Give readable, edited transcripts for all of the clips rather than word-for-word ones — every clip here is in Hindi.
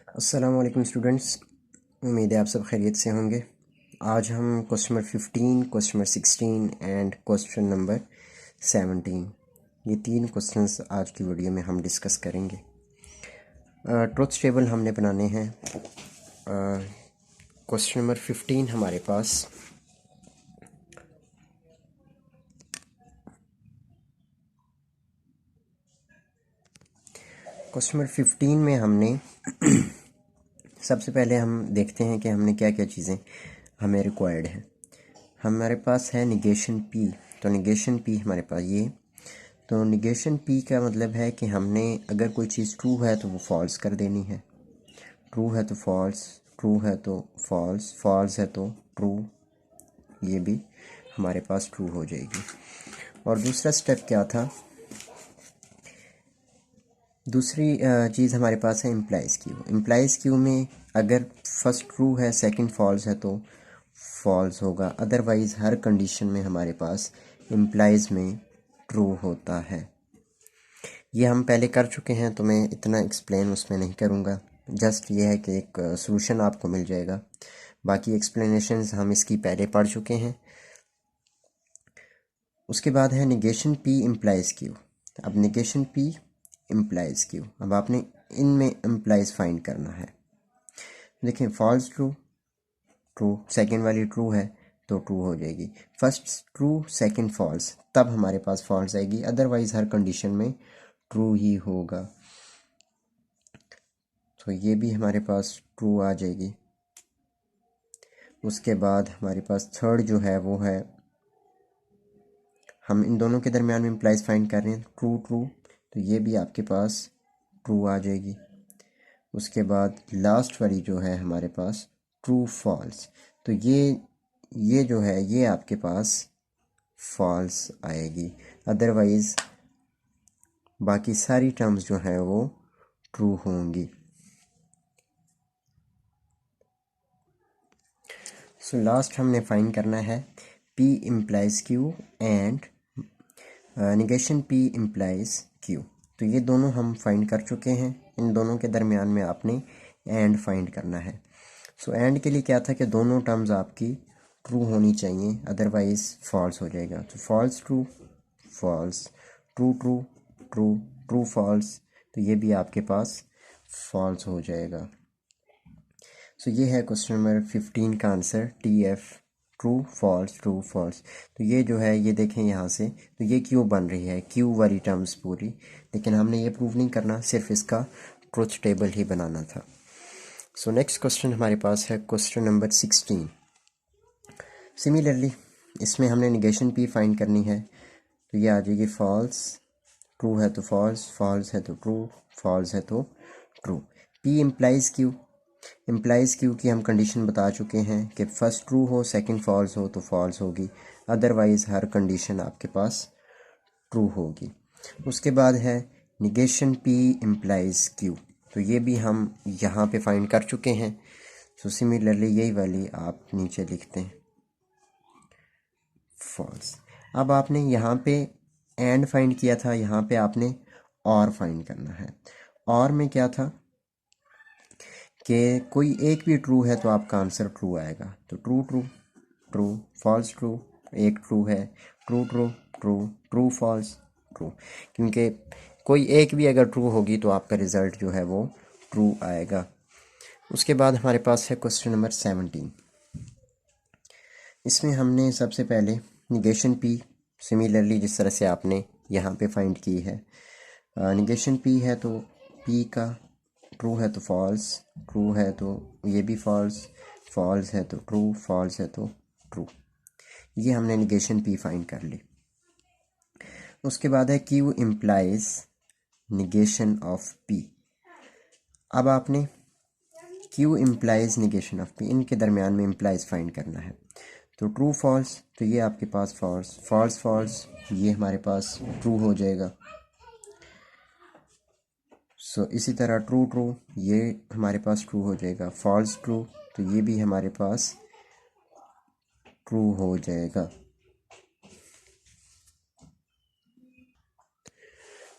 अस्सलाम वालेकुम स्टूडेंट्स, उम्मीद है आप सब खैरियत से होंगे। आज हम question number 15, question number 16 and question number 17 ये तीन क्वेश्चंस आज की वीडियो में हम डिस्कस करेंगे। ट्रुथ टेबल हमने बनाने हैं। क्वेश्चन नंबर 15 हमारे पास क्वेश्चन नंबर 15 में हमने सबसे पहले हम देखते हैं कि हमने क्या क्या चीज़ें हमें रिक्वायर्ड है। हमारे पास है निगेशन पी, तो निगेशन पी हमारे पास ये, तो निगेशन पी का मतलब है कि हमने अगर कोई चीज़ ट्रू है तो वो फॉल्स कर देनी है, ट्रू है तो फॉल्स, ट्रू है तो फॉल्स, फॉल्स है तो ट्रू, ये भी हमारे पास ट्रू हो जाएगी। और दूसरा स्टेप क्या था, दूसरी चीज़ हमारे पास है इम्प्लाइज क्यू। इम्प्लाइज क्यू में अगर फर्स्ट ट्रू है सेकंड फॉल्स है तो फॉल्स होगा, अदरवाइज़ हर कंडीशन में हमारे पास इम्प्लाइज में ट्रू होता है। ये हम पहले कर चुके हैं तो मैं इतना एक्सप्लेन उसमें नहीं करूँगा, जस्ट ये है कि एक सॉल्यूशन आपको मिल जाएगा। बाकी एक्सप्लेनेशंस हम इसकी पहले पढ़ चुके हैं। उसके बाद है निगेशन पी इम्प्लाइज क्यू। अब निगेशन पी इम्प्लाइज क्यू, अब आपने इनमें इम्प्लाइज फाइंड करना है। देखिए फॉल्स ट्रू, ट्रू, सेकेंड वाली ट्रू है तो ट्रू हो जाएगी, फर्स्ट ट्रू सेकेंड फॉल्स, तब हमारे पास फॉल्स आएगी, अदरवाइज हर कंडीशन में ट्रू ही होगा। तो ये भी हमारे पास ट्रू आ जाएगी। उसके बाद हमारे पास थर्ड जो है वो है, हम इन दोनों के दरमियान में इम्प्लाइज फाइंड कर रहे हैं, ट्रू ट्रू, तो ये भी आपके पास ट्रू आ जाएगी। उसके बाद लास्ट वाली जो है हमारे पास ट्रू फॉल्स, तो ये जो है ये आपके पास फॉल्स आएगी, अदरवाइज बाकी सारी टर्म्स जो हैं वो ट्रू होंगी। सो लास्ट हमने फाइंड करना है P implies Q and negation P implies Q। तो ये दोनों हम फाइंड कर चुके हैं, इन दोनों के दरमियान में आपने एंड फाइंड करना है। सो एंड के लिए क्या था कि दोनों टर्म्स आपकी ट्रू होनी चाहिए, अदरवाइज फॉल्स हो जाएगा। तो false true, false, true true, true, true false, तो ये भी आपके पास फॉल्स हो जाएगा। सो ये है क्वेश्चन नंबर 15 का answer, T F, true false true false. तो ये जो है ये देखें यहाँ से, तो ये क्यों बन रही है, क्यू वाली टर्म्स पूरी, लेकिन हमने ये प्रूव नहीं करना, सिर्फ इसका ट्रुथ टेबल ही बनाना था। सो नेक्स्ट क्वेश्चन हमारे पास है क्वेश्चन नंबर 16। सिमिलरली इसमें हमने निगेशन पी फाइंड करनी है, तो ये आ जाएगी फॉल्स, ट्रू है तो फॉल्स, फॉल्स है तो ट्रू, फॉल्स है तो true. P implies Q, implies Q की हम कंडीशन बता चुके हैं कि फर्स्ट ट्रू हो सेकंड फॉल्स हो तो फॉल्स होगी, अदरवाइज हर कंडीशन आपके पास ट्रू होगी। उसके बाद है निगेशन पी इम्प्लाइज क्यू, तो ये भी हम यहाँ पे फाइंड कर चुके हैं। सो सिमिलरली यही वाली आप नीचे लिखते हैं फॉल्स। अब आपने यहाँ पे एंड फाइंड किया था, यहाँ पे आपने और फाइंड करना है। और में क्या था कि कोई एक भी ट्रू है तो आपका आंसर ट्रू आएगा, तो true true, true false true, एक ट्रू है, true true, true true false, true, क्योंकि कोई एक भी अगर ट्रू होगी तो आपका रिज़ल्ट जो है वो ट्रू आएगा। उसके बाद हमारे पास है क्वेश्चन नंबर 17। इसमें हमने सबसे पहले निगेशन पी, सिमिलरली जिस तरह से आपने यहाँ पे फाइंड की है, निगेशन पी है तो पी का ट्रू है तो फॉल्स, ट्रू है तो ये भी फॉल्स, फॉल्स है तो ट्रू, फॉल्स है तो ट्रू। ये हमने निगेशन पी फाइंड कर ली। उसके बाद है Q implies negation of P. अब आपने Q implies negation of P, इनके दरमियान में इम्प्लाइज फाइंड करना है, तो ट्रू फॉल्स, तो ये आपके पास फॉल्स, फॉल्स फॉल्स, ये हमारे पास ट्रू हो जाएगा। सो इसी तरह ट्रू ट्रू, ये हमारे पास ट्रू हो जाएगा, फॉल्स ट्रू, तो ये भी हमारे पास ट्रू हो जाएगा।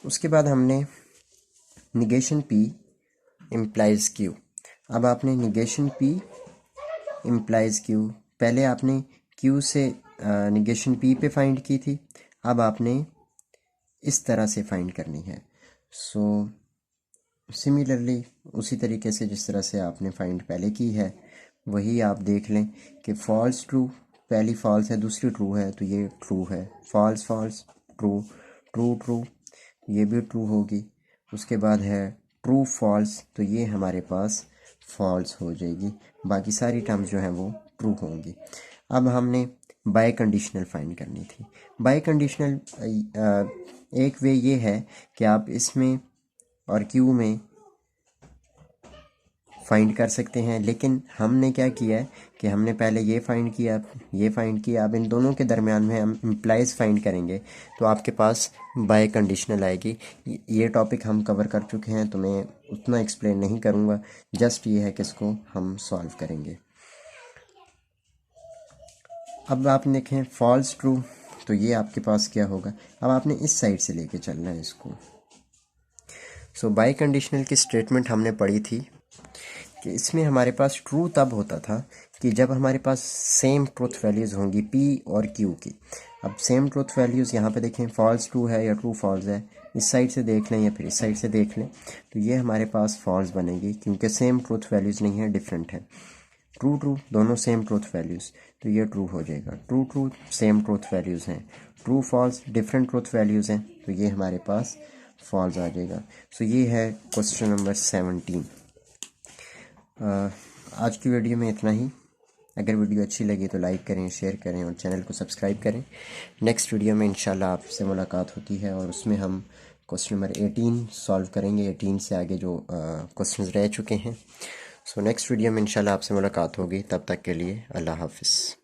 उसके बाद हमने निगेशन पी इम्प्लाइज क्यू, अब आपने निगेशन P इम्प्लाइज Q, पहले आपने Q से निगेशन P पे फाइंड की थी, अब आपने इस तरह से फाइंड करनी है। सो सिमिलरली उसी तरीके से जिस तरह से आपने फाइंड पहले की है वही आप देख लें कि फॉल्स ट्रू, पहली फॉल्स है दूसरी ट्रू है, तो ये ट्रू है। False false true, true true, ये भी ट्रू होगी। उसके बाद है ट्रू फॉल्स, तो ये हमारे पास फॉल्स हो जाएगी, बाकी सारी टर्म्स जो हैं वो ट्रू होंगी। अब हमने बाय कंडीशनल फाइंड करनी थी। बाय कंडीशनल एक वे ये है कि आप इसमें और क्यू में फाइंड कर सकते हैं, लेकिन हमने क्या किया है कि हमने पहले ये फाइंड किया, ये फाइंड किया, अब इन दोनों के दरमियान में हम इम्प्लाइज फाइंड करेंगे, तो आपके पास बाय कंडीशनल आएगी। ये टॉपिक हम कवर कर चुके हैं तो मैं उतना एक्सप्लेन नहीं करूँगा, जस्ट ये है कि इसको हम सॉल्व करेंगे। अब आप देखें फॉल्स ट्रू, तो ये आपके पास क्या होगा, अब आपने इस साइड से लेके चलना है इसको। सो बाय कंडीशनल की स्टेटमेंट हमने पढ़ी थी कि इसमें हमारे पास ट्रू तब होता था कि जब हमारे पास सेम ट्रूथ वैल्यूज़ होंगी P और Q की। अब सेम ट्रूथ वैल्यूज़ यहाँ पे देखें, फॉल्स ट्रू है या ट्रू फॉल्स है, इस साइड से देख लें या फिर इस साइड से देख लें, तो ये हमारे पास फॉल्स बनेगी क्योंकि सेम ट्रूथ वैल्यूज़ नहीं है, डिफरेंट है। ट्रू ट्रू दोनों सेम ट्रूथ वैल्यूज़, तो ये ट्रू हो जाएगा। True true same truth values हैं। True false different truth values हैं, तो ये हमारे पास फॉल्स आ जाएगा। सो ये है क्वेश्चन नंबर 17। आज की वीडियो में इतना ही। अगर वीडियो अच्छी लगी तो लाइक करें, शेयर करें और चैनल को सब्सक्राइब करें। नेक्स्ट वीडियो में इंशाल्लाह आपसे मुलाकात होती है और उसमें हम क्वेश्चन नंबर 18 सॉल्व करेंगे। 18 से आगे जो क्वेश्चंस रह चुके हैं। सो नेक्स्ट वीडियो में इंशाल्लाह आपसे मुलाकात होगी। तब तक के लिए अल्लाह हाफिज़।